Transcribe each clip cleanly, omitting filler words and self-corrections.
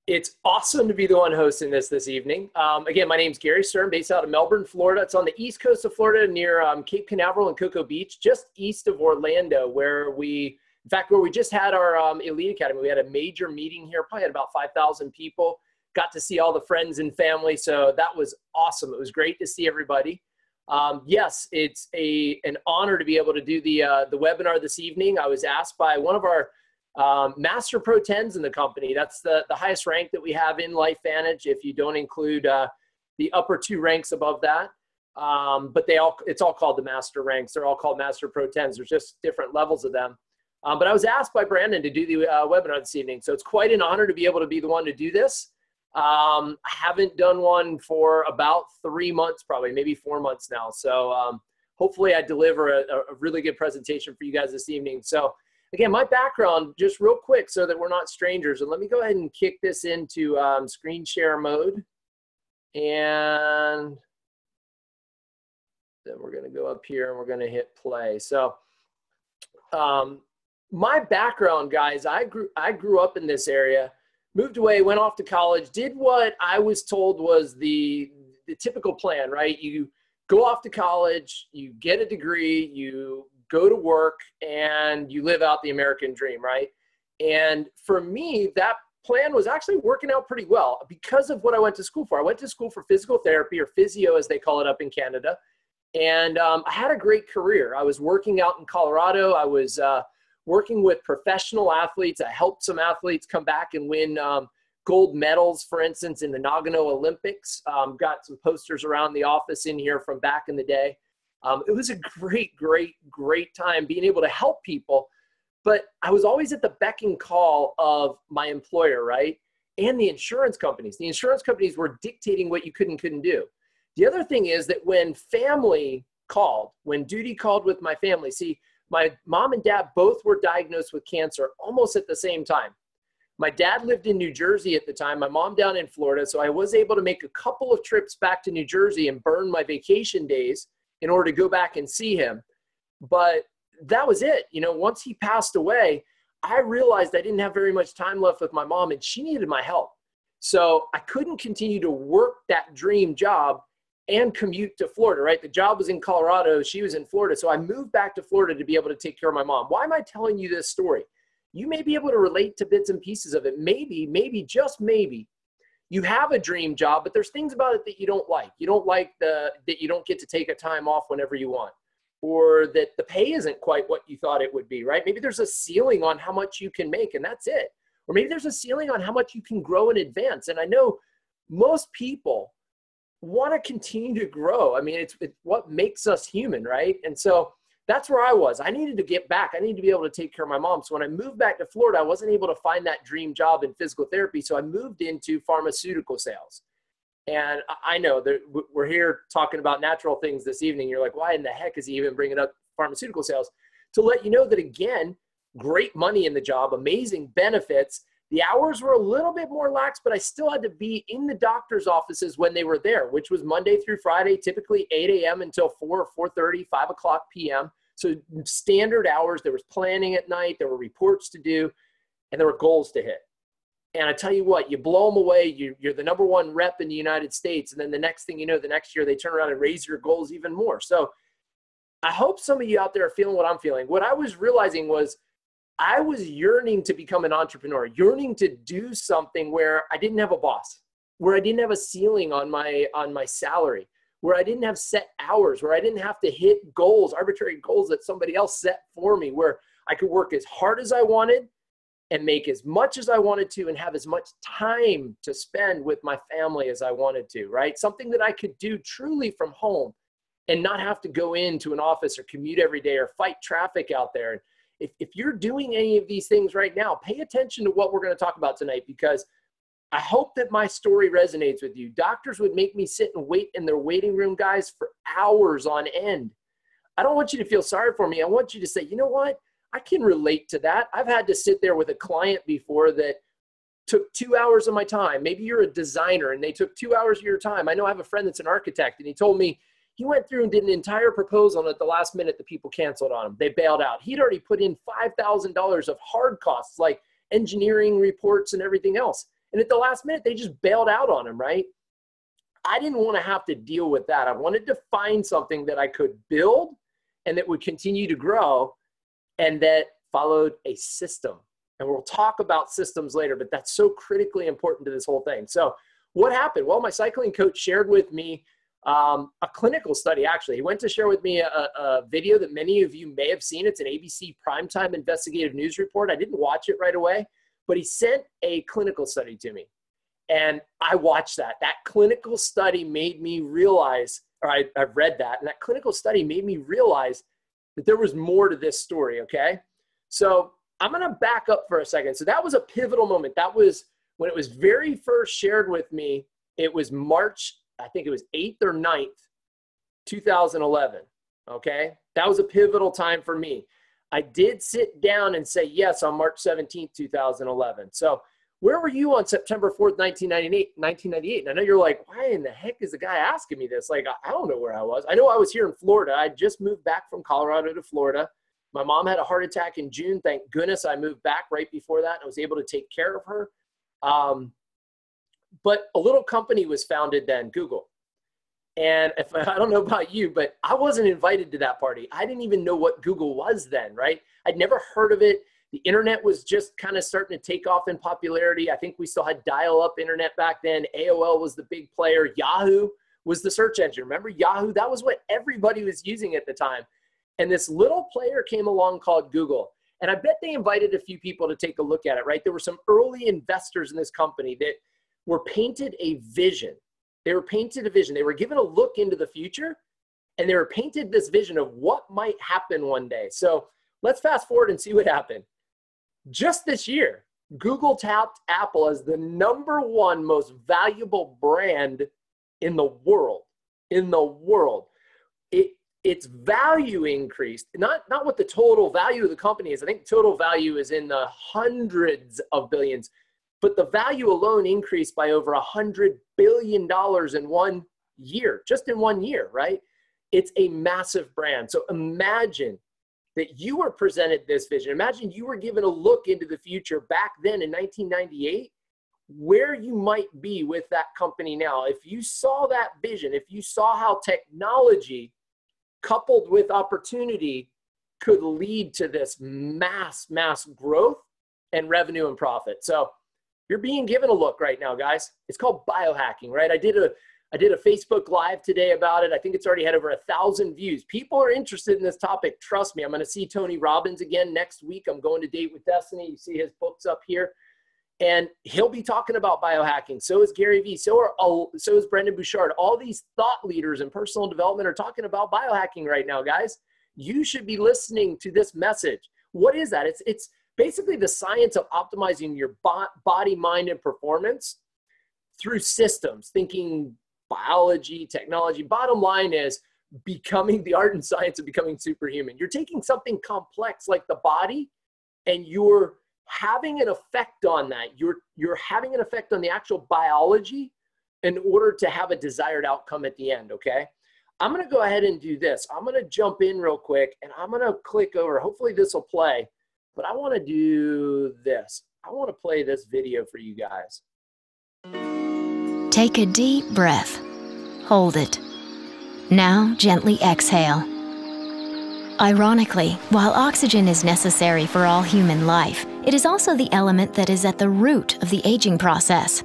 It's awesome to be the one hosting this evening. Again, my name's Gary Stern, based out of Melbourne, Florida. It's on the east coast of Florida near Cape Canaveral and Cocoa Beach, just east of Orlando, where we just had our Elite Academy. We had a major meeting here, probably had about 5,000 people. Got to see all the friends and family, so that was awesome. It was great to see everybody. Yes, it's an honor to be able to do the webinar this evening. I was asked by one of our Master Pro 10s in the company. That's the highest rank that we have in LifeVantage, if you don't include the upper two ranks above that. But it's all called the Master ranks. They're all called Master Pro 10s. There's just different levels of them. But I was asked by Brandon to do the webinar this evening. So it's quite an honor to be able to be the one to do this. I haven't done one for about 3 months, probably maybe 4 months now. So hopefully I deliver a really good presentation for you guys this evening. So again, my background, just real quick so that we're not strangers. And let me go ahead and kick this into screen share mode. And then we're going to go up here and we're going to hit play. So my background, guys, I grew up in this area, moved away, went off to college, did what I was told was the typical plan, right? You go off to college, you get a degree, you go to work, and you live out the American dream, right? And for me, that plan was actually working out pretty well because of what I went to school for. I went to school for physical therapy, or physio as they call it up in Canada. And I had a great career. I was working out in Colorado. I was working with professional athletes. I helped some athletes come back and win gold medals, for instance, in the Nagano Olympics. Got some posters around the office in here from back in the day. It was a great time being able to help people, but I was always at the beck and call of my employer, right? And the insurance companies. The insurance companies were dictating what you could and couldn't do. The other thing is that when family called, when duty called with my family, see, my mom and dad both were diagnosed with cancer almost at the same time. My dad lived in New Jersey at the time, my mom down in Florida, so I was able to make a couple of trips back to New Jersey and burn my vacation days in order to go back and see him. But that was it. You know, once he passed away, I realized I didn't have very much time left with my mom and she needed my help. So I couldn't continue to work that dream job and commute to Florida, right? The job was in Colorado, she was in Florida. So I moved back to Florida to be able to take care of my mom. Why am I telling you this story? You may be able to relate to bits and pieces of it. Maybe, just maybe, you have a dream job, but there's things about it that you don't like. You don't like that you don't get to take a time off whenever you want, or that the pay isn't quite what you thought it would be, right? Maybe there's a ceiling on how much you can make and that's it. Or maybe there's a ceiling on how much you can grow and advance. And I know most people want to continue to grow. I mean, it's what makes us human, right? And so that's where I was. I needed to get back. I needed to be able to take care of my mom. So when I moved back to Florida, I wasn't able to find that dream job in physical therapy. So I moved into pharmaceutical sales. And I know that we're here talking about natural things this evening. You're like, why in the heck is he even bringing up pharmaceutical sales? To let you know that, again, great money in the job, amazing benefits. The hours were a little bit more lax, but I still had to be in the doctor's offices when they were there, which was Monday through Friday, typically 8 a.m. until 4 or 4:30, 5 o'clock p.m. So standard hours. There was planning at night. There were reports to do, and there were goals to hit. And I tell you what, you blow them away. You're the #1 rep in the United States. And then the next thing you know, the next year, they turn around and raise your goals even more. So I hope some of you out there are feeling what I'm feeling. What I was realizing was I was yearning to become an entrepreneur, yearning to do something where I didn't have a boss, where I didn't have a ceiling on my salary, where I didn't have set hours, where I didn't have to hit goals, arbitrary goals that somebody else set for me, where I could work as hard as I wanted and make as much as I wanted to and have as much time to spend with my family as I wanted to, right? Something that I could do truly from home and not have to go into an office or commute every day or fight traffic out there. If you're doing any of these things right now, pay attention to what we're going to talk about tonight, because I hope that my story resonates with you. Doctors would make me sit and wait in their waiting room, guys, for hours on end. I don't want you to feel sorry for me. I want you to say, you know what? I can relate to that. I've had to sit there with a client before that took 2 hours of my time. Maybe you're a designer and they took 2 hours of your time. I know I have a friend that's an architect, and he told me he went through and did an entire proposal, and at the last minute, the people canceled on him. They bailed out. He'd already put in $5,000 of hard costs like engineering reports and everything else. And at the last minute, they just bailed out on him, right? I didn't want to have to deal with that. I wanted to find something that I could build and that would continue to grow and that followed a system. And we'll talk about systems later, but that's so critically important to this whole thing. So what happened? Well, my cycling coach shared with me a clinical study, actually. He went to share with me a video that many of you may have seen. It's an ABC primetime investigative news report. I didn't watch it right away, but he sent a clinical study to me. And I watched that. That clinical study made me realize, or I've read that, and that clinical study made me realize that there was more to this story, okay? So I'm going to back up for a second. So that was a pivotal moment. That was when it was very first shared with me. It was March, I think it was 8th or 9th, 2011, okay? That was a pivotal time for me. I did sit down and say yes on March 17th, 2011. So where were you on September 4th, 1998? And I know you're like, why in the heck is the guy asking me this? Like, I don't know where I was. I know I was here in Florida. I just moved back from Colorado to Florida. My mom had a heart attack in June. Thank goodness I moved back right before that and I was able to take care of her. But a little company was founded then, Google. And I don't know about you, but I wasn't invited to that party. I didn't even know what Google was then, right? I'd never heard of it. The internet was just kind of starting to take off in popularity. I think we still had dial-up internet back then. AOL was the big player. Yahoo was the search engine. Remember Yahoo? That was what everybody was using at the time. And this little player came along called Google. And I bet they invited a few people to take a look at it, right? There were some early investors in this company that were painted a vision. They were painted a vision. They were given a look into the future, and they were painted this vision of what might happen one day. So let's fast forward and see what happened. Just this year, Google tapped Apple as the #1 most valuable brand in the world. Its value increased, not what the total value of the company is. I think total value is in the hundreds of billions, but the value alone increased by over $100 billion in 1 year, just in 1 year, right? It's a massive brand. So imagine that you were presented this vision. Imagine you were given a look into the future back then in 1998, where you might be with that company now. If you saw that vision, if you saw how technology coupled with opportunity could lead to this mass growth and revenue and profit. So you're being given a look right now, guys. It's called biohacking, right? I did a Facebook Live today about it. I think it's already had over 1,000 views. People are interested in this topic. Trust me, I'm going to see Tony Robbins again next week. I'm going to Date with Destiny. You see his books up here. And he'll be talking about biohacking. So is Gary Vee. So is Brendan Bouchard. All these thought leaders in personal development are talking about biohacking right now, guys. You should be listening to this message. What is that? It's basically the science of optimizing your body, mind, and performance through systems, thinking biology, technology. Bottom line is becoming the art and science of becoming superhuman. You're taking something complex like the body and you're having an effect on that. You're having an effect on the actual biology in order to have a desired outcome at the end, okay? I'm going to go ahead and do this. I'm going to jump in real quick and I'm going to click over. Hopefully this will play, but I want to do this. I want to play this video for you guys. Take a deep breath. Hold it. Now gently exhale. Ironically, while oxygen is necessary for all human life, it is also the element that is at the root of the aging process.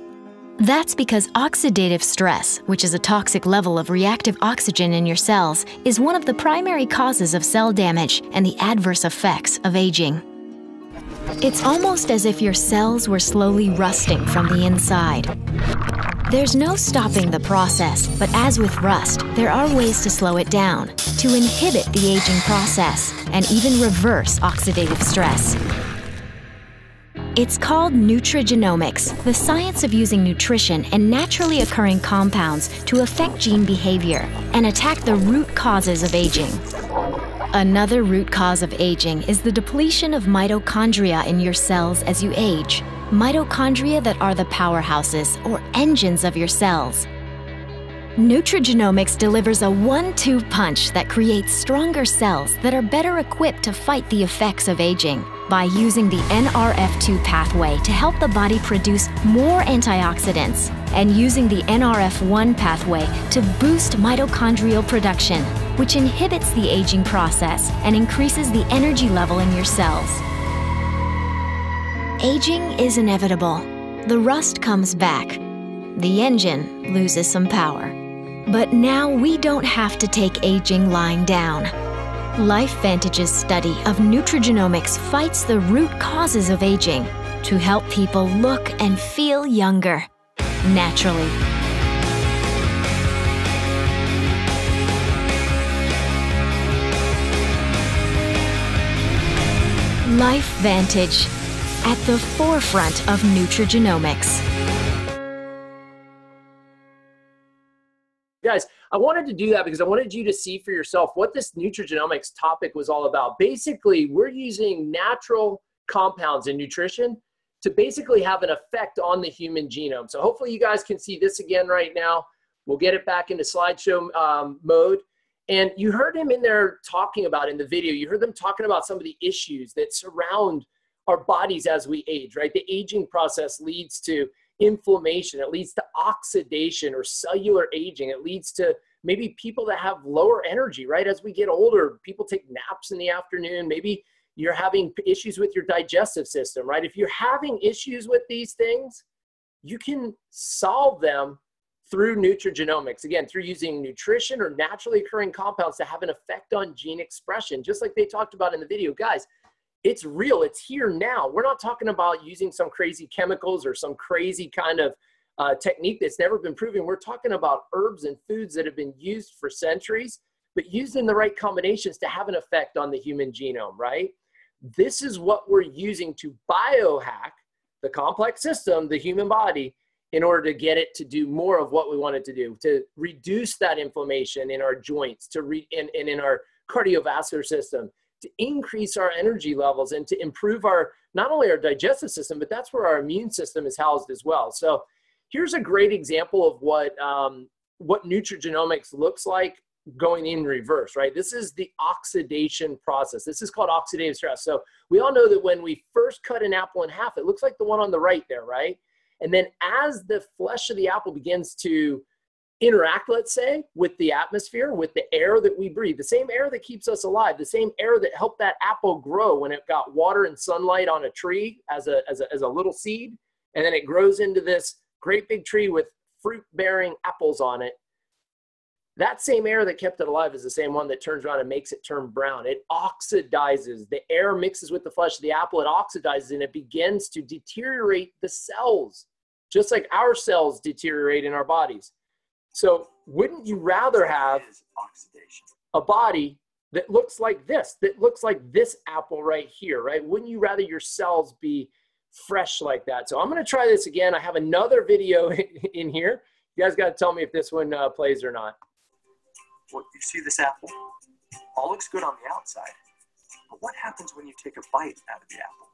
That's because oxidative stress, which is a toxic level of reactive oxygen in your cells, is one of the primary causes of cell damage and the adverse effects of aging. It's almost as if your cells were slowly rusting from the inside. There's no stopping the process, but as with rust, there are ways to slow it down, to inhibit the aging process, and even reverse oxidative stress. It's called nutrigenomics, the science of using nutrition and naturally occurring compounds to affect gene behavior and attack the root causes of aging. Another root cause of aging is the depletion of mitochondria in your cells as you age. Mitochondria that are the powerhouses or engines of your cells. Nutrigenomics delivers a 1-2 punch that creates stronger cells that are better equipped to fight the effects of aging. by using the NRF2 pathway to help the body produce more antioxidants, and using the NRF1 pathway to boost mitochondrial production, which inhibits the aging process and increases the energy level in your cells. Aging is inevitable. The rust comes back. The engine loses some power. But now we don't have to take aging lying down. LifeVantage's study of nutrigenomics fights the root causes of aging to help people look and feel younger, naturally. LifeVantage, at the forefront of nutrigenomics. Guys, I wanted to do that because I wanted you to see for yourself what this nutrigenomics topic was all about. Basically, we're using natural compounds in nutrition to basically have an effect on the human genome. So hopefully you guys can see this again right now. We'll get it back into slideshow mode. And you heard him in there talking about in the video, you heard them talking about some of the issues that surround our bodies as we age, right? The aging process leads to inflammation, it leads to oxidation or cellular aging, it leads to maybe people that have lower energy, right? As we get older, people take naps in the afternoon, maybe you're having issues with your digestive system, right? If you're having issues with these things, you can solve them through nutrigenomics, again, through using nutrition or naturally occurring compounds to have an effect on gene expression, just like they talked about in the video. Guys, it's real, it's here now. We're not talking about using some crazy chemicals or some crazy kind of technique that's never been proven. We're talking about herbs and foods that have been used for centuries, but used in the right combinations to have an effect on the human genome, right? This is what we're using to biohack the complex system, the human body, in order to get it to do more of what we want it to do, to reduce that inflammation in our joints, and in our cardiovascular system, to increase our energy levels and to improve not only our digestive system, but that's where our immune system is housed as well. So here's a great example of what nutrigenomics looks like going in reverse, right? This is the oxidation process. This is called oxidative stress. So we all know that when we first cut an apple in half, it looks like the one on the right there, right? And then as the flesh of the apple begins to interact, let's say, with the atmosphere, with the air that we breathe, the same air that keeps us alive, the same air that helped that apple grow when it got water and sunlight on a tree as a little seed, and then it grows into this great big tree with fruit-bearing apples on it. That same air that kept it alive is the same one that turns around and makes it turn brown. It oxidizes. The air mixes with the flesh of the apple, it oxidizes, and it begins to deteriorate the cells, just like our cells deteriorate in our bodies. So wouldn't you rather have a body that looks like this apple right here, right? Wouldn't you rather your cells be fresh like that? So I'm going to try this again. I have another video in here. You guys got to tell me if this one plays or not. Well, you see this apple? All looks good on the outside. But what happens when you take a bite out of the apple?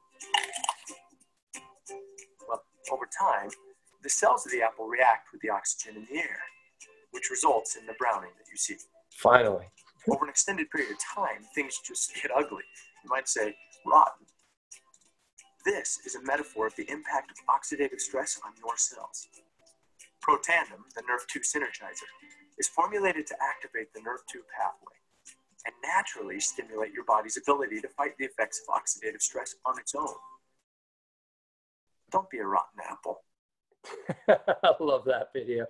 Well, over time, the cells of the apple react with the oxygen in the air, which results in the browning that you see. Finally. Over an extended period of time, things just get ugly. You might say, rotten. This is a metaphor of the impact of oxidative stress on your cells. Protandim, the NRF2 synergizer, is formulated to activate the NRF2 pathway and naturally stimulate your body's ability to fight the effects of oxidative stress on its own. Don't be a rotten apple. I love that video.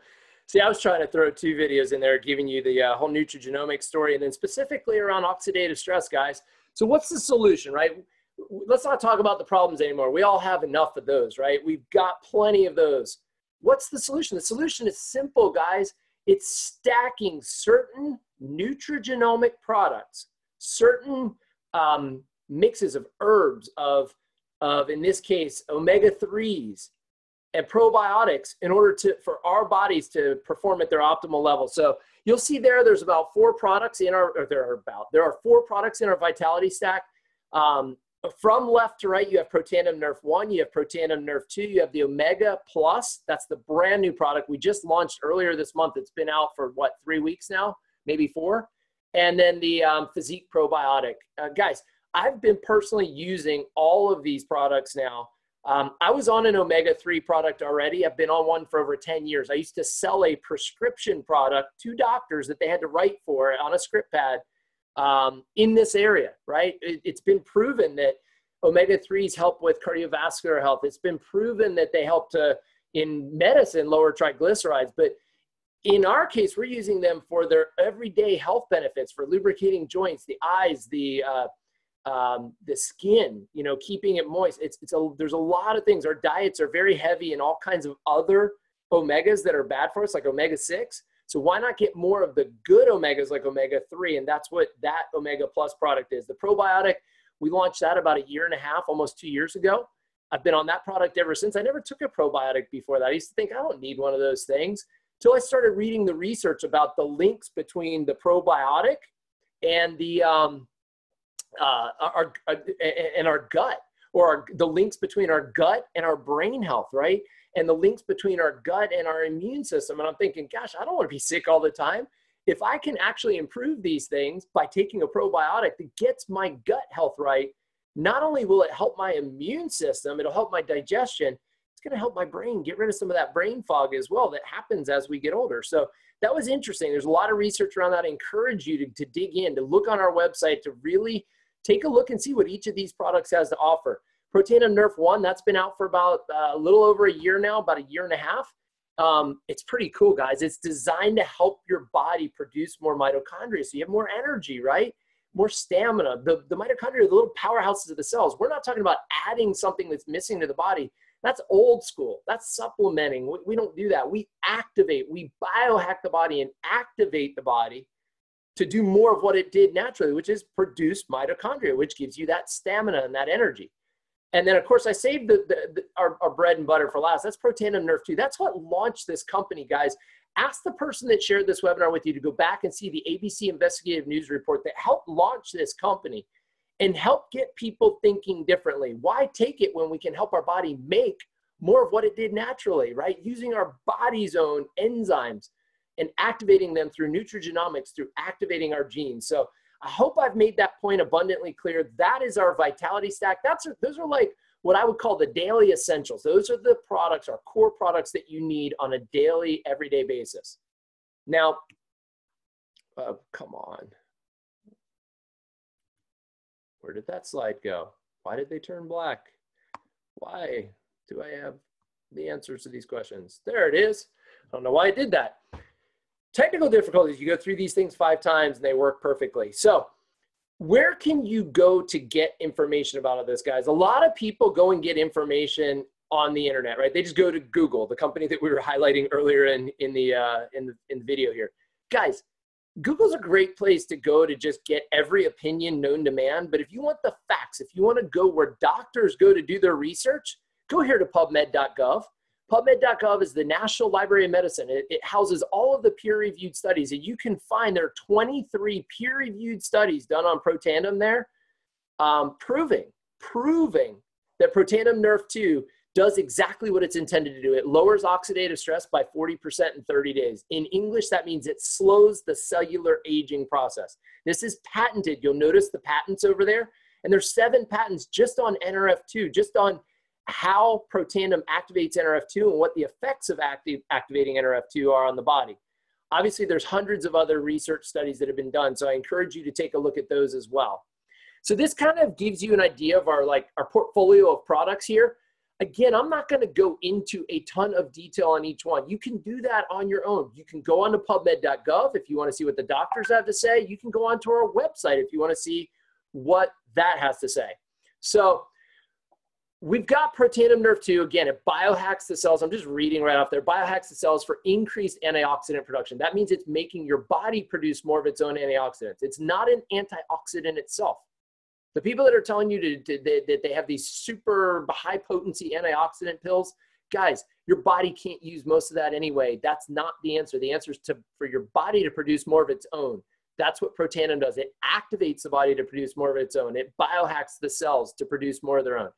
See, I was trying to throw two videos in there, giving you the whole nutrigenomics story, and then specifically around oxidative stress, guys. So what's the solution, right? Let's not talk about the problems anymore. We all have enough of those, right? We've got plenty of those. What's the solution? The solution is simple, guys. It's stacking certain nutrigenomic products, certain mixes of herbs, of in this case, omega-3s, and probiotics in order for our bodies to perform at their optimal level. So you'll see there's about 4 products in there are 4 products in our Vitality Stack. From left to right, you have Protandim Nerf 1, you have Protandim Nerf 2, you have the Omega Plus. That's the brand new product we just launched earlier this month. It's been out for 3 weeks now, maybe 4. And then the Physique Probiotic. Guys, I've been personally using all of these products now. I was on an omega-3 product already. I've been on one for over 10 years. I used to sell a prescription product to doctors that they had to write for on a script pad in this area, right? It's been proven that omega-3s help with cardiovascular health. It's been proven that they help to, in medicine, lower triglycerides. But in our case, we're using them for their everyday health benefits, for lubricating joints, the eyes, the skin, you know, keeping it moist. There's a lot of things. Our diets are very heavy in all kinds of other omegas that are bad for us, like omega-6. So why not get more of the good omegas like omega-3? And that's what that Omega Plus product is. The probiotic, we launched that about 1.5 years, almost 2 years ago. I've been on that product ever since. I never took a probiotic before that. I used to think I don't need one of those things till I started reading the research about the links between the probiotic and the our gut, or the links between our gut and our brain health, right? And the links between our gut and our immune system. And I'm thinking, gosh, I don't want to be sick all the time. If I can actually improve these things by taking a probiotic that gets my gut health right, not only will it help my immune system, it'll help my digestion, it's going to help my brain get rid of some of that brain fog as well that happens as we get older. So that was interesting. There's a lot of research around that. I encourage you to dig in, to look on our website, to really take a look and see what each of these products has to offer. Protandim Nerf 1, that's been out for about a little over 1 year now, about 1.5 years. It's pretty cool, guys. It's designed to help your body produce more mitochondria, so you have more energy, right? More stamina. The mitochondria are the little powerhouses of the cells. We're not talking about adding something that's missing to the body. That's old school. That's supplementing. We don't do that. We activate. We biohack the body and activate the body to do more of what it did naturally, which is produce mitochondria, which gives you that stamina and that energy. And then, of course, I saved our bread and butter for last. That's Protandim Nerf 2. That's what launched this company, guys. Ask the person that shared this webinar with you to go back and see the ABC Investigative News Report that helped launch this company and help get people thinking differently. Why take it when we can help our body make more of what it did naturally, right? Using our body's own enzymes and activating them through nutrigenomics, through activating our genes. So I hope I've made that point abundantly clear. That is our vitality stack. Those are like what I would call the daily essentials. Those are the products, our core products that you need on a daily, everyday basis. Now, come on. Where did that slide go? Why did they turn black? Why do I have the answers to these questions? There it is. I don't know why I did that. Technical difficulties, you go through these things 5 times and they work perfectly. So where can you go to get information about all this, guys? A lot of people go and get information on the internet, right? They just go to Google, the company that we were highlighting earlier in the video here. Guys, Google's a great place to go to just get every opinion known to man. But if you want the facts, if you want to go where doctors go to do their research, go here to PubMed.gov. PubMed.gov is the National Library of Medicine. It houses all of the peer-reviewed studies, and you can find there are 23 peer-reviewed studies done on Protandim there, proving that Protandim Nerf 2 does exactly what it's intended to do. It lowers oxidative stress by 40% in 30 days. In English, that means it slows the cellular aging process. This is patented. You'll notice the patents over there, and there's 7 patents just on NRF2, just on how Protandim activates NRF2 and what the effects of activating NRF2 are on the body. Obviously, there's hundreds of other research studies that have been done, so I encourage you to take a look at those as well. So this kind of gives you an idea of our portfolio of products here. Again, I'm not going to go into a ton of detail on each one. You can do that on your own. You can go onto PubMed.gov if you want to see what the doctors have to say. You can go onto our website if you want to see what that has to say. So we've got Protandim Nerf 2. Again, it biohacks the cells. I'm just reading right off there. Biohacks the cells for increased antioxidant production. That means it's making your body produce more of its own antioxidants. It's not an antioxidant itself. The people that are telling you that they have these super high potency antioxidant pills, guys, your body can't use most of that anyway. That's not the answer. The answer is for your body to produce more of its own. That's what Protandim does. It activates the body to produce more of its own. It biohacks the cells to produce more of their own.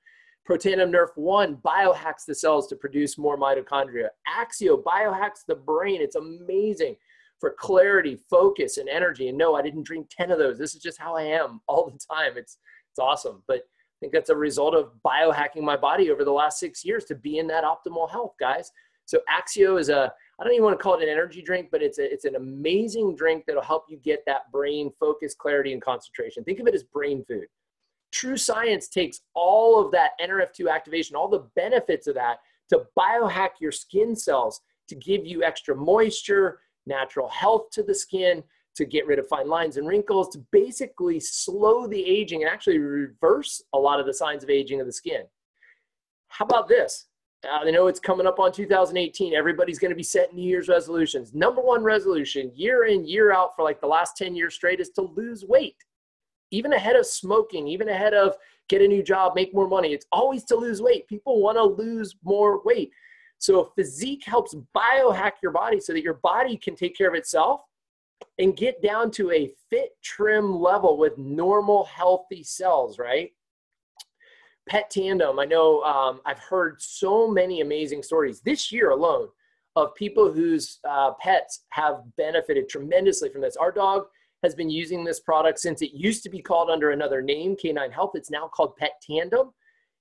Protandim Nerf 1 biohacks the cells to produce more mitochondria. Axio biohacks the brain. It's amazing for clarity, focus, and energy. And no, I didn't drink 10 of those. This is just how I am all the time. It's It's awesome. But I think that's a result of biohacking my body over the last 6 years to be in that optimal health, guys. So Axio is I don't even want to call it an energy drink, but it's an amazing drink that'll help you get that brain focus, clarity, and concentration. Think of it as brain food. True Science takes all of that NRF2 activation, all the benefits of that, to biohack your skin cells, to give you extra moisture, natural health to the skin, to get rid of fine lines and wrinkles, to basically slow the aging and actually reverse a lot of the signs of aging of the skin. How about this? I know it's coming up on 2018. Everybody's going to be setting New Year's resolutions. Number one resolution, year in, year out for like the last 10 years straight, is to lose weight. Even ahead of smoking, even ahead of get a new job, make more money. It's always to lose weight. People want to lose more weight. So Physique helps biohack your body so that your body can take care of itself and get down to a fit, trim level with normal, healthy cells, right? Pet Tandem, I know I've heard so many amazing stories this year alone of people whose pets have benefited tremendously from this. Our dog has been using this product since it used to be called under another name, Canine Health. It's now called Pet Tandem.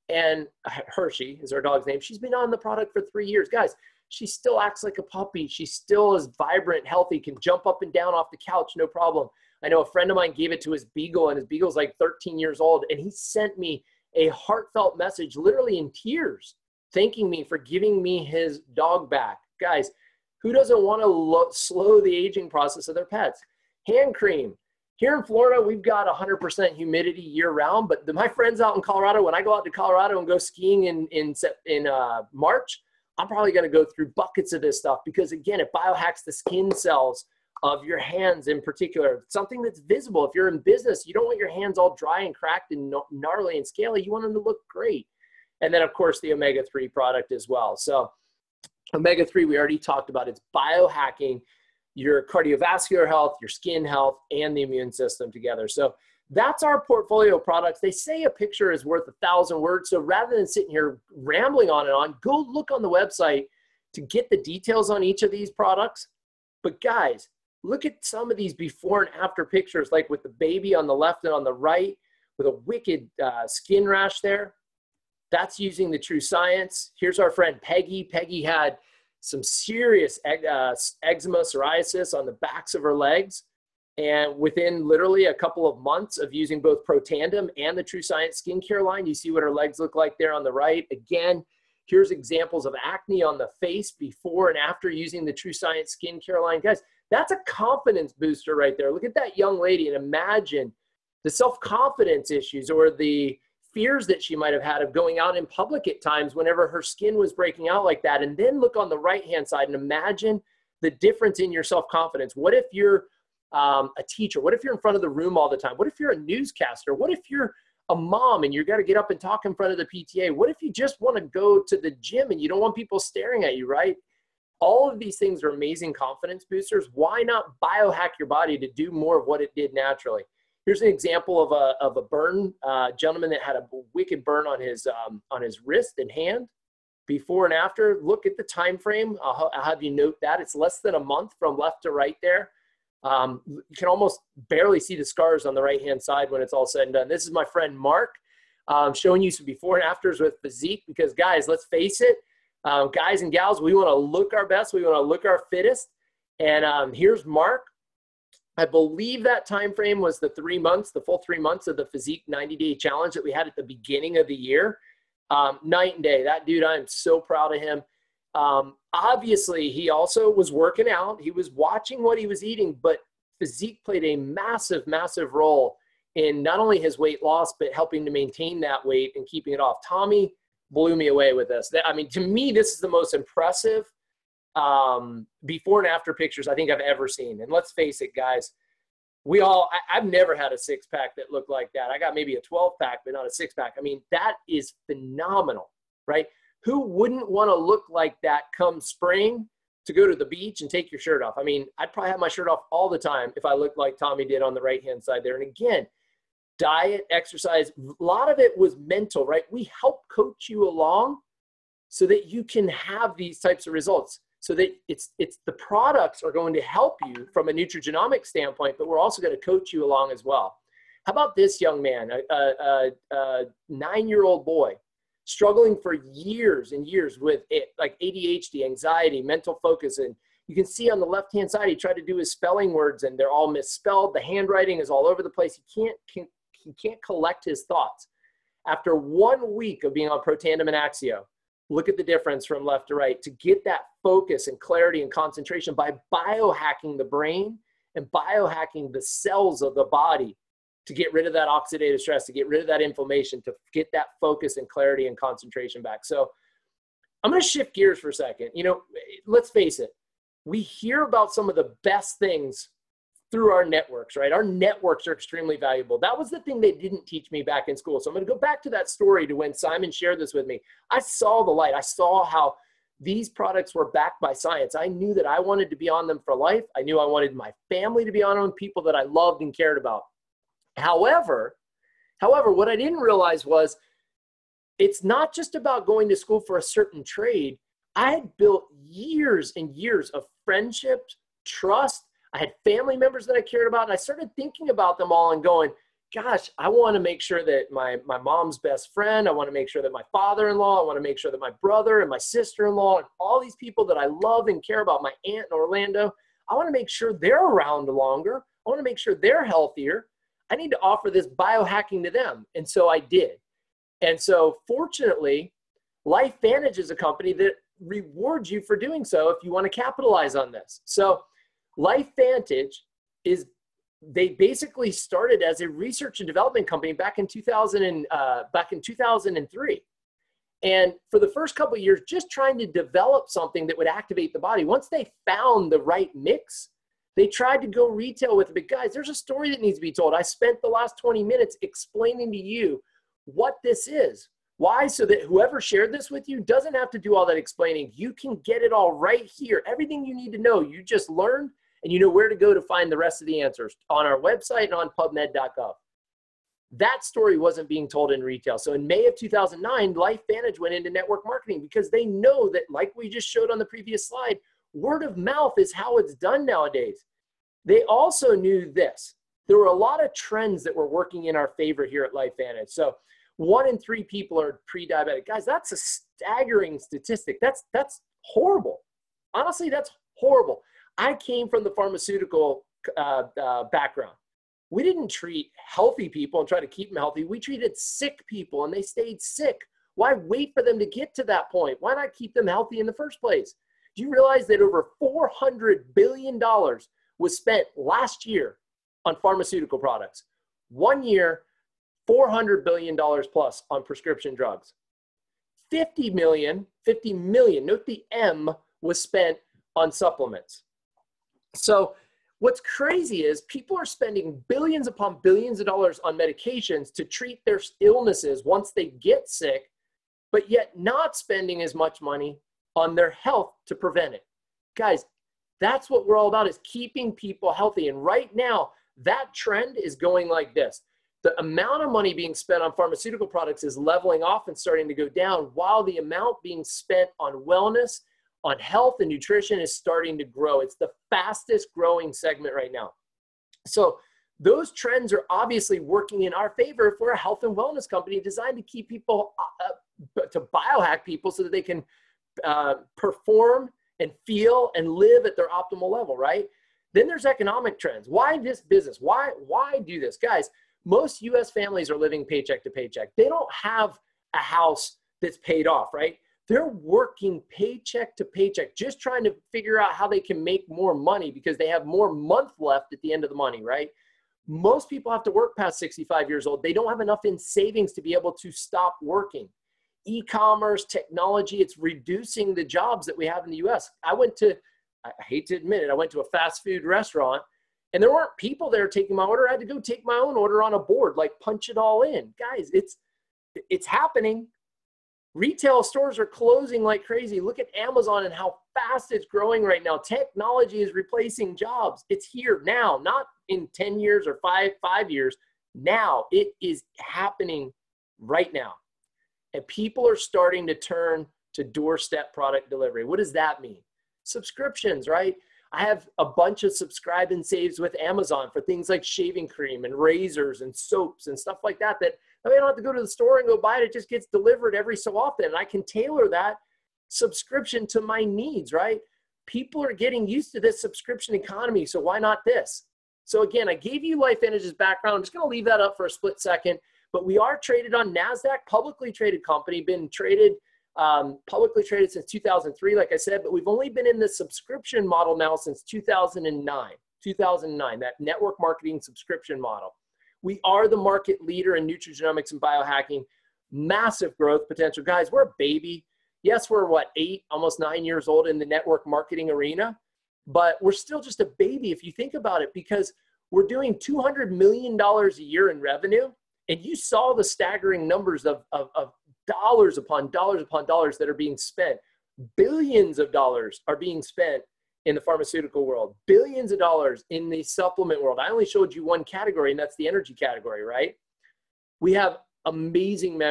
And Hershey is our dog's name. She's been on the product for 3 years. Guys, she still acts like a puppy. She still is vibrant, healthy, can jump up and down off the couch, no problem. I know a friend of mine gave it to his beagle, and his beagle's like 13 years old, and he sent me a heartfelt message, literally in tears, thanking me for giving me his dog back. Guys, who doesn't want to slow the aging process of their pets? Hand cream. Here in Florida, we've got 100% humidity year round, but my friends out in Colorado, when I go out to Colorado and go skiing in March, I'm probably going to go through buckets of this stuff because, again, it biohacks the skin cells of your hands in particular. Something that's visible. If you're in business, you don't want your hands all dry and cracked and gnarly and scaly. You want them to look great. And then, of course, the omega-3 product as well. So omega-3, we already talked about. It's biohacking your cardiovascular health, your skin health, and the immune system together. So that's our portfolio of products. They say a picture is worth 1,000 words. So rather than sitting here rambling on and on, go look on the website to get the details on each of these products. But guys, look at some of these before and after pictures, like with the baby on the left and on the right with a wicked skin rash there. That's using the True Science. Here's our friend Peggy. Peggy had some serious eczema, psoriasis on the backs of her legs. And within literally a couple of months of using both Pro Tandem and the True Science skincare line, you see what her legs look like there on the right. Again, here's examples of acne on the face before and after using the True Science skincare line. Guys, that's a confidence booster right there. Look at that young lady and imagine the self-confidence issues or the fears that she might have had of going out in public at times whenever her skin was breaking out like that. And then look on the right-hand side and imagine the difference in your self-confidence. What if you're a teacher? What if you're in front of the room all the time? What if you're a newscaster? What if you're a mom and you got to get up and talk in front of the PTA? What if you just want to go to the gym and you don't want people staring at you, right? All of these things are amazing confidence boosters. Why not biohack your body to do more of what it did naturally? Here's an example of a burn, gentleman that had a wicked burn on his wrist and hand. Before and after, look at the time frame. I'll have you note that. It's less than a month from left to right there. You can almost barely see the scars on the right-hand side when it's all said and done. This is my friend Mark showing you some before and afters with Physique because, guys, let's face it, guys and gals, we want to look our best. We want to look our fittest. And here's Mark. I believe that time frame was the 3 months, the full 3 months of the Physique 90-day challenge that we had at the beginning of the year. Night and day. That dude, I'm so proud of him. Obviously, he also was working out. He was watching what he was eating, but Physique played a massive, massive role in not only his weight loss, but helping to maintain that weight and keeping it off. Tommy blew me away with this. I mean, to me, this is the most impressive before and after pictures I think I've ever seen. And let's face it, guys, I've never had a six-pack that looked like that. I got maybe a 12-pack, but not a six-pack. I mean, that is phenomenal, right? Who wouldn't want to look like that come spring to go to the beach and take your shirt off? I mean, I'd probably have my shirt off all the time if I looked like Tommy did on the right-hand side there. And again, diet, exercise, a lot of it was mental, right? We help coach you along so that you can have these types of results. So that it's the products are going to help you from a nutrigenomic standpoint, but we're also going to coach you along as well. How about this young man, a 9-year-old boy, struggling for years and years with it, like ADHD, anxiety, mental focus. And you can see on the left-hand side, he tried to do his spelling words and they're all misspelled. The handwriting is all over the place. He can't collect his thoughts. After 1 week of being on Protandim and Axio, look at the difference from left to right. To get that focus and clarity and concentration by biohacking the brain and biohacking the cells of the body to get rid of that oxidative stress, to get rid of that inflammation, to get that focus and clarity and concentration back. So I'm going to shift gears for a second. You know, let's face it. We hear about some of the best things through our networks, right? Our networks are extremely valuable. That was the thing they didn't teach me back in school. So I'm going to go back to that story to when Simon shared this with me. I saw the light. I saw how these products were backed by science. I knew that I wanted to be on them for life. I knew I wanted my family to be on them, people that I loved and cared about. However, what I didn't realize was it's not just about going to school for a certain trade. I had built years and years of friendships, trust. I had family members that I cared about, and I started thinking about them all and going, gosh, I want to make sure that my mom's best friend, I want to make sure that my father-in-law, I want to make sure that my brother and my sister-in-law and all these people that I love and care about, my aunt in Orlando, I want to make sure they're around longer. I want to make sure they're healthier. I need to offer this biohacking to them. And so I did. And so fortunately, LifeVantage is a company that rewards you for doing so if you want to capitalize on this. So LifeVantage they basically started as a research and development company back in 2003. And for the first couple of years, just trying to develop something that would activate the body. Once they found the right mix, they tried to go retail with it. But guys, there's a story that needs to be told. I spent the last 20 minutes explaining to you what this is. Why? So that whoever shared this with you doesn't have to do all that explaining. You can get it all right here. Everything you need to know, you just learned, and you know where to go to find the rest of the answers on our website and on pubmed.gov. That story wasn't being told in retail. So in May of 2009, LifeVantage went into network marketing because they know that, like we just showed on the previous slide, word of mouth is how it's done nowadays. They also knew this. There were a lot of trends that were working in our favor here at LifeVantage. So 1 in 3 people are pre-diabetic. Guys, that's a staggering statistic. That's horrible. Honestly, that's horrible. I came from the pharmaceutical background. We didn't treat healthy people and try to keep them healthy. We treated sick people and they stayed sick. Why wait for them to get to that point? Why not keep them healthy in the first place? Do you realize that over $400 billion was spent last year on pharmaceutical products? 1 year, $400 billion plus on prescription drugs. 50 million, note the M, was spent on supplements. So what's crazy is people are spending billions upon billions of dollars on medications to treat their illnesses once they get sick, but yet not spending as much money on their health to prevent it. Guys, that's what we're all about, is keeping people healthy. And right now, that trend is going like this. The amount of money being spent on pharmaceutical products is leveling off and starting to go down, while the amount being spent on wellness, on health and nutrition is starting to grow. It's the fastest growing segment right now. So those trends are obviously working in our favor if we're a health and wellness company designed to keep people, to biohack people so that they can perform and feel and live at their optimal level, right? Then there's economic trends. Why this business? Why do this? Guys, most US families are living paycheck to paycheck. They don't have a house that's paid off, right? They're working paycheck to paycheck, just trying to figure out how they can make more money because they have more month left at the end of the money, right? Most people have to work past 65 years old. They don't have enough in savings to be able to stop working. E-commerce, technology, it's reducing the jobs that we have in the US. I hate to admit it, I went to a fast food restaurant and there weren't people there taking my order. I had to go take my own order on a board, like punch it all in. Guys, it's happening. Retail stores are closing like crazy. Look at Amazon and how fast it's growing right now. Technology is replacing jobs. It's here now, not in 10 years or five years. Now, it is happening right now. And people are starting to turn to doorstep product delivery. What does that mean? Subscriptions, right? I have a bunch of subscribe and saves with Amazon for things like shaving cream and razors and soaps and stuff like that, that I don't have to go to the store and go buy it. It just gets delivered every so often. And I can tailor that subscription to my needs, right? People are getting used to this subscription economy, so why not this? So again, I gave you LifeVantage's background. I'm just going to leave that up for a split second, but we are traded on NASDAQ, publicly traded company, been traded publicly traded since 2003, like I said, but we've only been in the subscription model now since 2009, that network marketing subscription model. We are the market leader in nutrigenomics and biohacking, massive growth potential. Guys, we're a baby. Yes, we're what, 8, almost 9 years old in the network marketing arena, but we're still just a baby if you think about it, because we're doing $200 million a year in revenue. And you saw the staggering numbers of dollars upon dollars upon dollars that are being spent. Billions of dollars are being spent in the pharmaceutical world, billions of dollars in the supplement world. I only showed you one category, and that's the energy category, right? We have amazing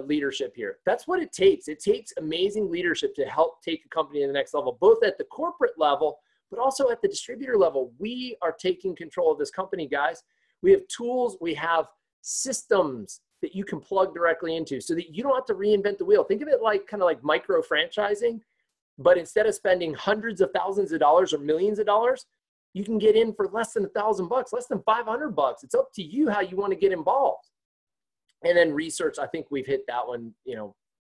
leadership here. That's what it takes. It takes amazing leadership to help take a company to the next level, both at the corporate level, but also at the distributor level. We are taking control of this company, guys. We have tools, we have systems that you can plug directly into so that you don't have to reinvent the wheel. Think of it like kind of like micro franchising, but instead of spending hundreds of thousands of dollars or millions of dollars, you can get in for less than $1,000, less than $500. It's up to you how you want to get involved. And then research, I think we've hit that one,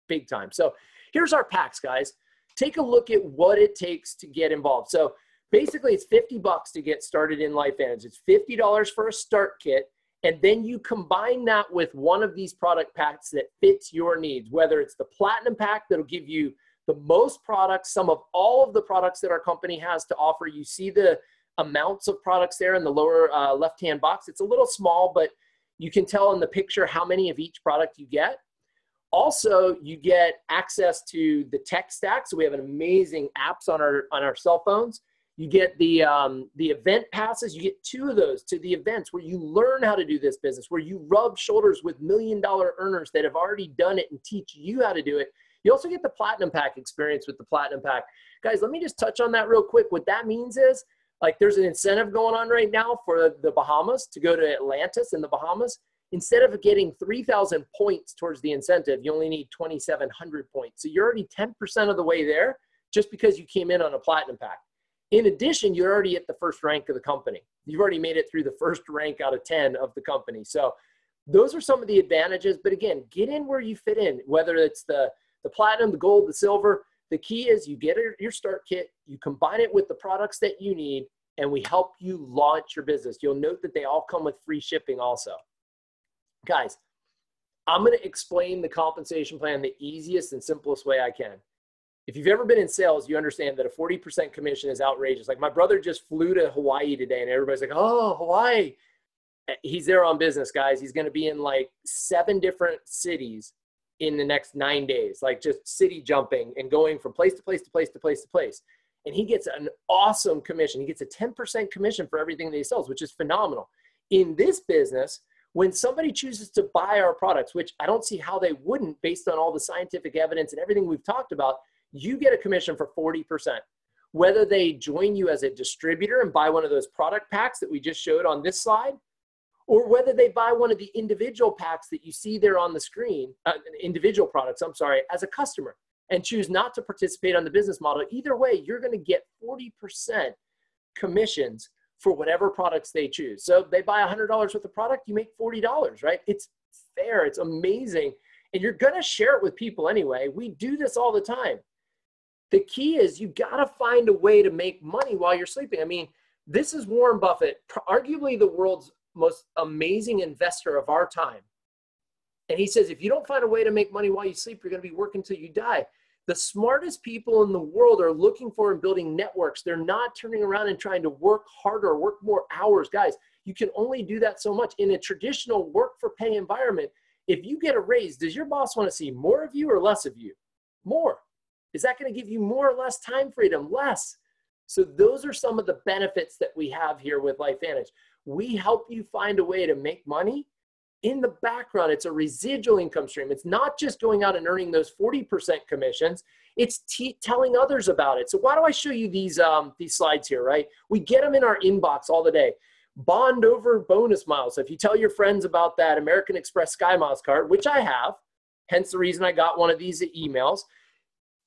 big time. So here's our packs, guys. Take a look at what it takes to get involved. So basically it's $50 to get started in LifeVantage. It's $50 for a start kit. And then you combine that with one of these product packs that fits your needs, whether it's the Platinum pack that'll give you the most products, some of all of the products that our company has to offer. You see the amounts of products there in the lower left-hand box. It's a little small, but you can tell in the picture how many of each product you get. Also, you get access to the tech stack. So we have an amazing apps on our cell phones. You get the event passes. You get 2 of those to the events where you learn how to do this business, where you rub shoulders with million-dollar earners that have already done it and teach you how to do it. You also get the Platinum pack experience with the Platinum pack. Guys, let me just touch on that real quick. What that means is, like, there's an incentive going on right now for the Bahamas to go to Atlantis in the Bahamas. Instead of getting 3,000 points towards the incentive, you only need 2,700 points. So you're already 10% of the way there just because you came in on a Platinum pack. In addition, you're already at the first rank of the company. You've already made it through the first rank out of 10 of the company. So those are some of the advantages. But again, get in where you fit in, whether it's the Platinum, the Gold, the Silver. The key is you get your start kit, you combine it with the products that you need, and we help you launch your business. You'll note that they all come with free shipping also. Guys, I'm going to explain the compensation plan the easiest and simplest way I can. If you've ever been in sales, you understand that a 40% commission is outrageous. Like, my brother just flew to Hawaii today, and everybody's like, oh, Hawaii. He's there on business, guys. He's going to be in like 7 different cities in the next 9 days, like just city jumping and going from place to place to place to place to place. And he gets an awesome commission. He gets a 10% commission for everything that he sells, which is phenomenal. In this business, when somebody chooses to buy our products, which I don't see how they wouldn't based on all the scientific evidence and everything we've talked about, you get a commission for 40%. Whether they join you as a distributor and buy one of those product packs that we just showed on this slide, or whether they buy one of the individual packs that you see there on the screen, individual products, as a customer, and choose not to participate on the business model. Either way, you're going to get 40% commissions for whatever products they choose. So they buy $100 worth of product, you make $40, right? It's fair. It's amazing. And you're going to share it with people anyway. We do this all the time. The key is you got to find a way to make money while you're sleeping. I mean, this is Warren Buffett, arguably the world's most amazing investor of our time. And he says, if you don't find a way to make money while you sleep, you're going to be working till you die. The smartest people in the world are looking for and building networks. They're not turning around and trying to work harder, work more hours. Guys, you can only do that so much. In a traditional work for pay environment, if you get a raise, does your boss want to see more of you or less of you? More. Is that going to give you more or less time freedom? Less. So those are some of the benefits that we have here with LifeVantage. We help you find a way to make money. In the background, it's a residual income stream. It's not just going out and earning those 40% commissions. It's telling others about it. So why do I show you these slides here, right? We get them in our inbox all the day. Bond over bonus miles. So if you tell your friends about that American Express Sky Miles card, which I have, hence the reason I got one of these emails,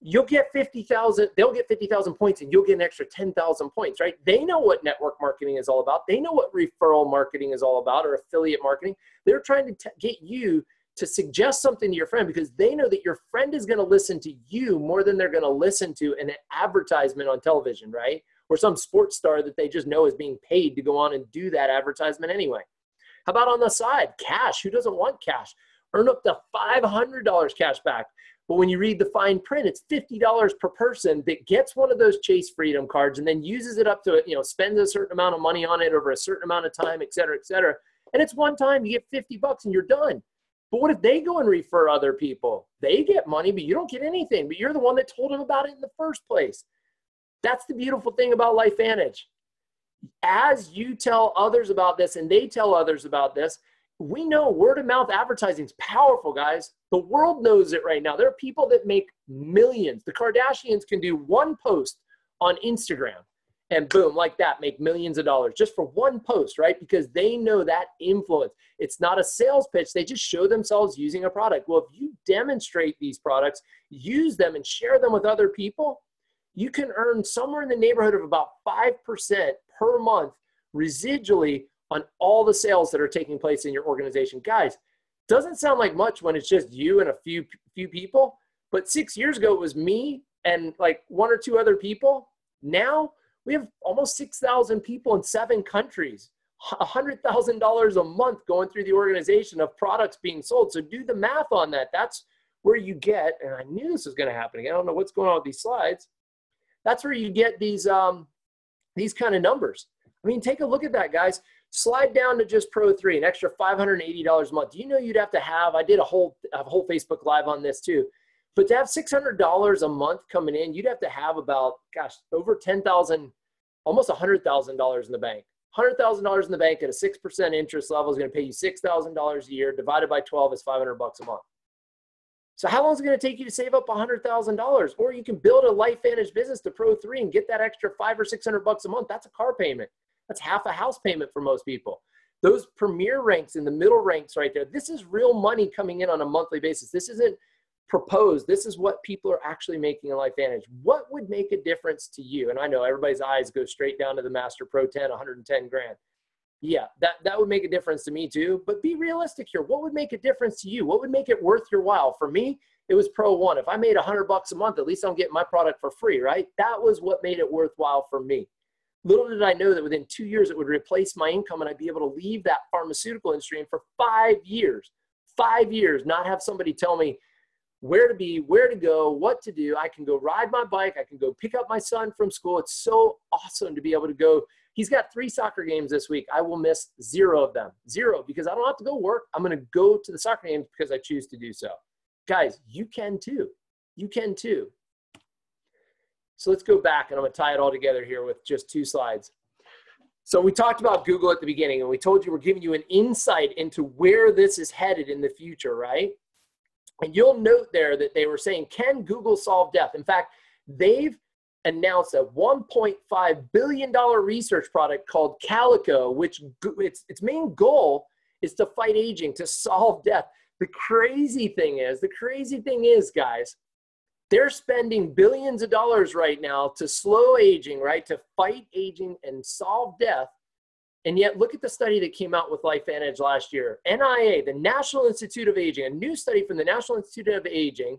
you'll get 50,000, they'll get 50,000 points and you'll get an extra 10,000 points, right? They know what network marketing is all about. They know what referral marketing is all about, or affiliate marketing. They're trying to get you to suggest something to your friend because they know that your friend is going to listen to you more than they're going to listen to an advertisement on television, right? Or some sports star that they just know is being paid to go on and do that advertisement anyway. How about on the side, cash? Who doesn't want cash? Earn up to $500 cash back. But when you read the fine print, it's $50 per person that gets one of those Chase Freedom cards and then uses it up to, spends a certain amount of money on it over a certain amount of time, et cetera, et cetera. And it's one time, you get $50 and you're done. But what if they go and refer other people? They get money, but you don't get anything. But you're the one that told them about it in the first place. That's the beautiful thing about LifeVantage. As you tell others about this and they tell others about this, we know word of mouth advertising is powerful, guys. The world knows it right now. There are people that make millions. The Kardashians can do one post on Instagram and boom, like that, make millions of dollars just for one post, right? Because they know that influence. It's not a sales pitch. They just show themselves using a product. Well, if you demonstrate these products, use them and share them with other people, you can earn somewhere in the neighborhood of about 5% per month residually on all the sales that are taking place in your organization. Guys, doesn't sound like much when it's just you and a few people, but 6 years ago it was me and like one or two other people. Now we have almost 6,000 people in 7 countries, $100,000 a month going through the organization of products being sold. So do the math on that. That's where you get, and I knew this was going to happen again. I don't know what's going on with these slides. That's where you get these kind of numbers. I mean, take a look at that, guys. Slide down to just Pro 3, an extra $580 a month. Do you know you'd have to have, I did a whole Facebook Live on this too, but to have $600 a month coming in, you'd have to have about, gosh, over $10,000, almost $100,000 in the bank. $100,000 in the bank at a 6% interest level is going to pay you $6,000 a year. Divided by 12 is $500 a month. So how long is it going to take you to save up $100,000? Or you can build a LifeVantage business to Pro 3 and get that extra $500 or $600 a month. That's a car payment. That's half a house payment for most people. Those premier ranks in the middle ranks right there, this is real money coming in on a monthly basis. This isn't proposed. This is what people are actually making in LifeVantage. What would make a difference to you? And I know everybody's eyes go straight down to the Master Pro 10, 110 grand. Yeah, that would make a difference to me too. But be realistic here. What would make a difference to you? What would make it worth your while? For me, it was Pro 1. If I made $100 a month, at least I'm getting my product for free, right? That was what made it worthwhile for me. Little did I know that within 2 years, it would replace my income and I'd be able to leave that pharmaceutical industry and for 5 years, not have somebody tell me where to be, where to go, what to do. I can go ride my bike. I can go pick up my son from school. It's so awesome to be able to go. He's got 3 soccer games this week. I will miss 0 of them. 0, because I don't have to go work. I'm going to go to the soccer games because I choose to do so. Guys, you can too. You can too. So let's go back and I'm going to tie it all together here with just 2 slides. So we talked about Google at the beginning and we told you we're giving you an insight into where this is headed in the future, right? And you'll note there that they were saying, can Google solve death? In fact, they've announced a $1.5 billion research product called Calico, which its main goal is to fight aging, to solve death. The crazy thing is, guys, they're spending billions of dollars right now to slow aging, right? To fight aging and solve death. And yet look at the study that came out with LifeVantage last year. NIA, the National Institute of Aging, a new study from the National Institute of Aging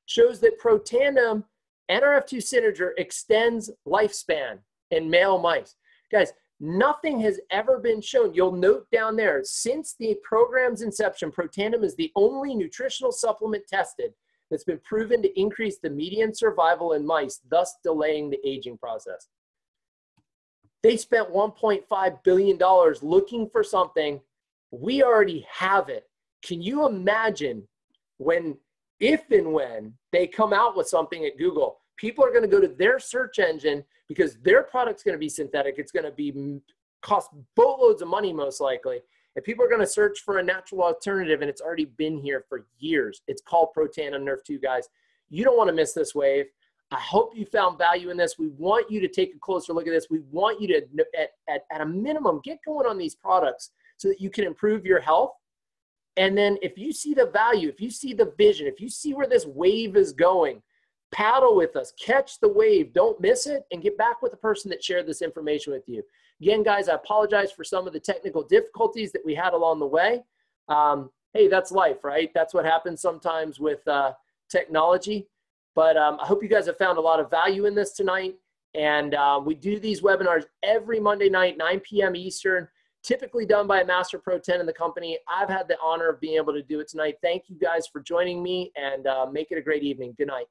shows that Protandim NRF2 Synerger extends lifespan in male mice. Guys, nothing has ever been shown. You'll note down there, since the program's inception, Protandim is the only nutritional supplement tested that's been proven to increase the median survival in mice, thus delaying the aging process. They spent $1.5 billion looking for something. We already have it. Can you imagine if and when they come out with something at Google, people are going to go to their search engine because their product's going to be synthetic. It's going to cost boatloads of money most likely. And people are going to search for a natural alternative, and it's already been here for years. It's called Protandim Nerf 2, guys. You don't want to miss this wave. I hope you found value in this. We want you to take a closer look at this. We want you to, at a minimum, get going on these products so that you can improve your health. And then if you see the value, if you see the vision, if you see where this wave is going, paddle with us, catch the wave, don't miss it, and get back with the person that shared this information with you. Again, guys, I apologize for some of the technical difficulties that we had along the way. Hey, that's life, right? That's what happens sometimes with technology. But I hope you guys have found a lot of value in this tonight. And we do these webinars every Monday night, 9 p.m. Eastern, typically done by a Master Pro 10 in the company. I've had the honor of being able to do it tonight. Thank you guys for joining me, and make it a great evening. Good night.